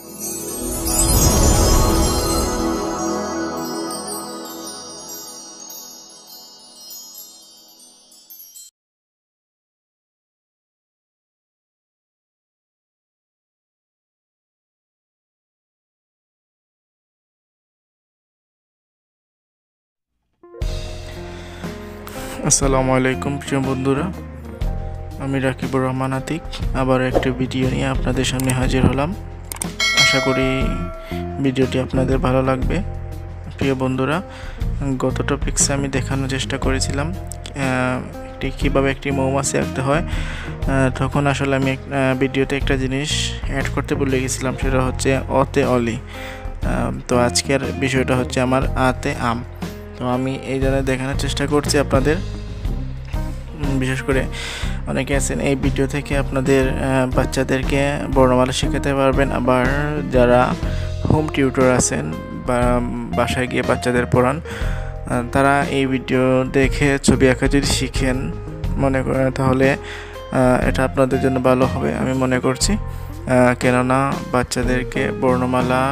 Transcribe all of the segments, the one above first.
আসসালামু আলাইকুম প্রিয় বন্ধুরা, আমি রাকিবুর রহমান আতিক আবার একটি ভিডিও নিয়ে আপনাদের সামনে হাজির হলাম। আশা করি ভিডিওটি আপনাদের ভালো লাগবে। প্রিয় বন্ধুরা, গত টপিক্সে আমি দেখানোর চেষ্টা করেছিলাম কীভাবে একটি মৌমাছি আঁকতে হয়। তখন আসলে আমি ভিডিওতে একটা জিনিস অ্যাড করতে ভুলে গেছিলাম, সেটা হচ্ছে অতে অলি। তো আজকের বিষয়টা হচ্ছে আমার আতে আম। তো আমি এই জন্য দেখানোর চেষ্টা করছি আপনাদের। বিশেষ করে অনেকে আছেন এই ভিডিও থেকে আপনাদের বাচ্চাদেরকে বর্ণমালা শেখাতে পারবেন। আবার যারা হোম টিউটর আছেন বা বাসায় গিয়ে বাচ্চাদের পড়ান, তারা এই ভিডিও দেখে ছবি আঁকা যদি শিখেন মনে করেন, তাহলে এটা আপনাদের জন্য ভালো হবে আমি মনে করছি। কেননা বাচ্চাদেরকে বর্ণমালা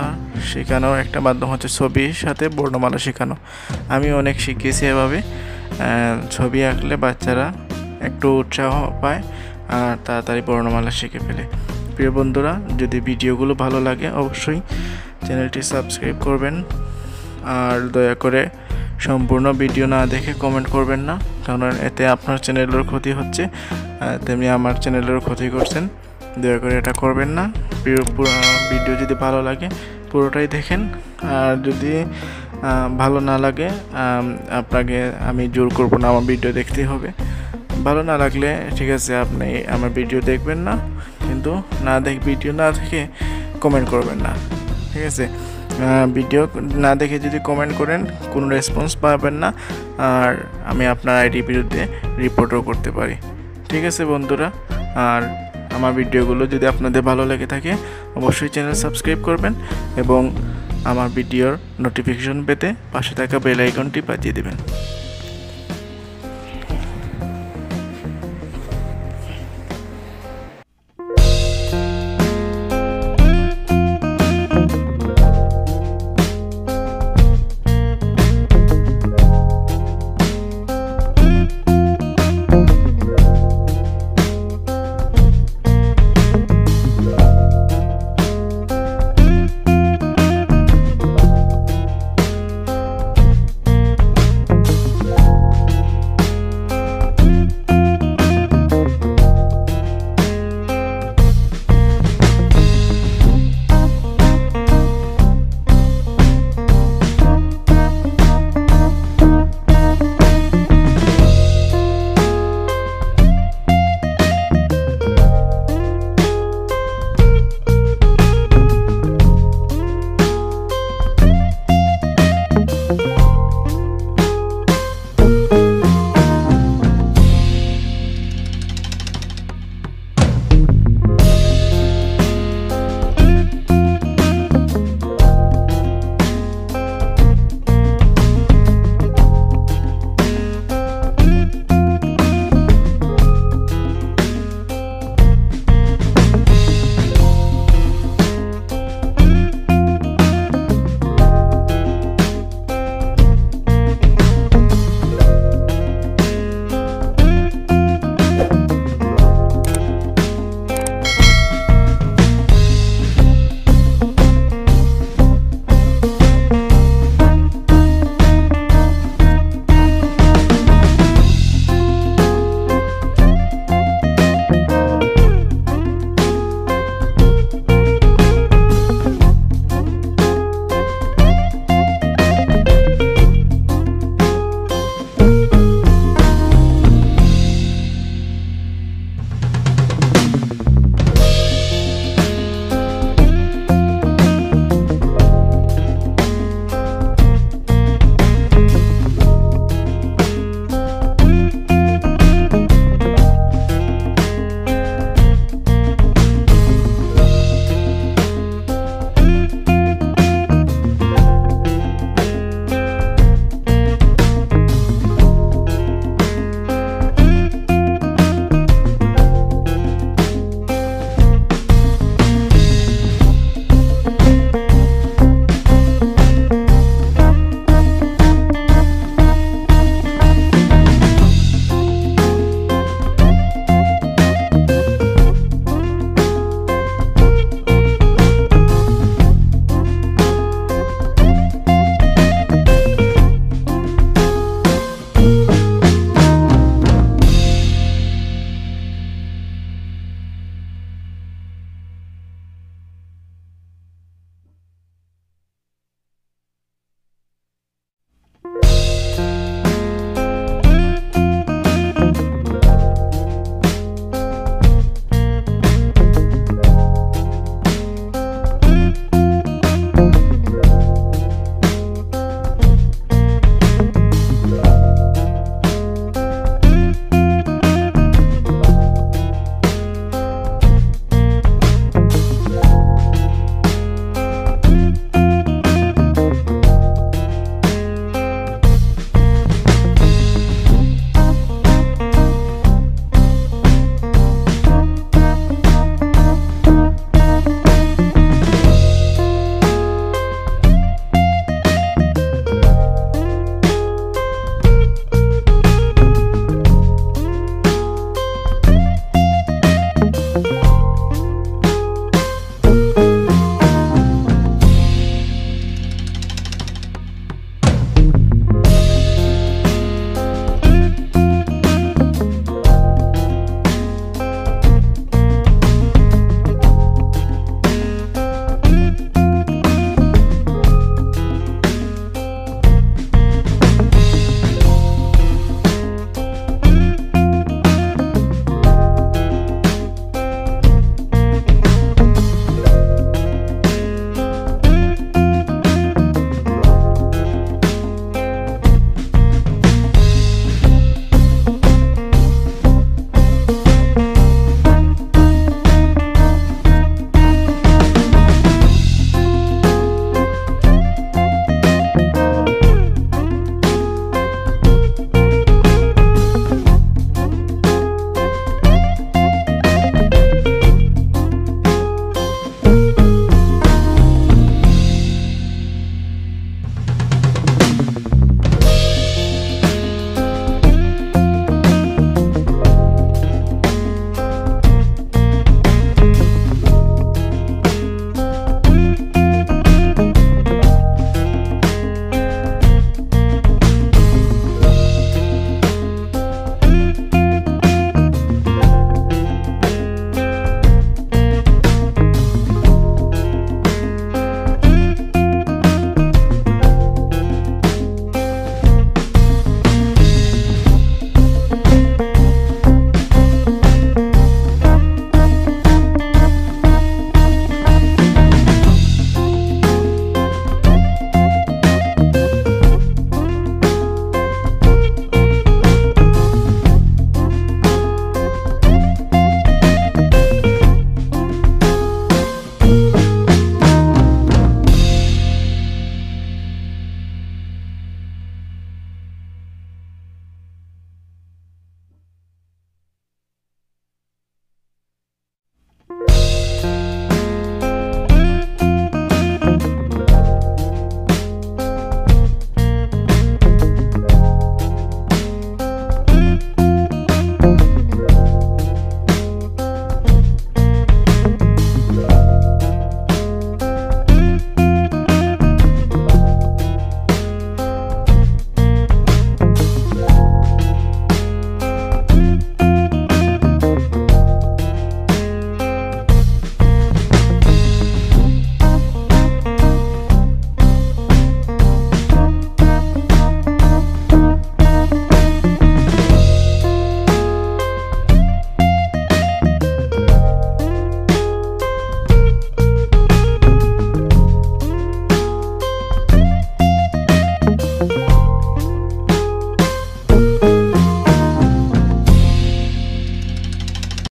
শেখানোর একটা মাধ্যম হচ্ছে ছবির সাথে বর্ণমালা শেখানো। আমি অনেক শিখিয়েছি এভাবে। ছবি আঁকলে বাচ্চারা একটু উৎসাহ পায় আর তাড়াতাড়ি বর্ণমালা শিখে ফেলে। প্রিয় বন্ধুরা, যদি ভিডিওগুলো ভালো লাগে অবশ্যই চ্যানেলটি সাবস্ক্রাইব করবেন। আর দয়া করে সম্পূর্ণ ভিডিও না দেখে কমেন্ট করবেন না, কারণ এতে আপনার চ্যানেলের ক্ষতি হচ্ছে, তেমনি আমার চ্যানেলেরও ক্ষতি করছেন। দয়া করে এটা করবেন না। ভিডিও যদি ভালো লাগে পুরোটাই দেখেন, আর যদি ভালো না লাগে আপনাকে আমি জোর করব না আমার ভিডিও দেখতেই হবে। ভালো না লাগলে ঠিক আছে, আপনি আমার ভিডিও দেখবেন না, কিন্তু ভিডিও না দেখে কমেন্ট করবেন না, ঠিক আছে? ভিডিও না দেখে যদি কমেন্ট করেন কোনো রেসপন্স পাবেন না, আর আমি আপনার আইডির বিরুদ্ধে রিপোর্টও করতে পারি। ঠিক আছে বন্ধুরা, আর আমার ভিডিওগুলো যদি আপনাদের ভালো লেগে থাকে অবশ্যই চ্যানেল সাবস্ক্রাইব করবেন এবং আমার ভিডিওর নোটিফিকেশন পেতে পাশে থাকা বেল আইকনটি বাজিয়ে দেবেন।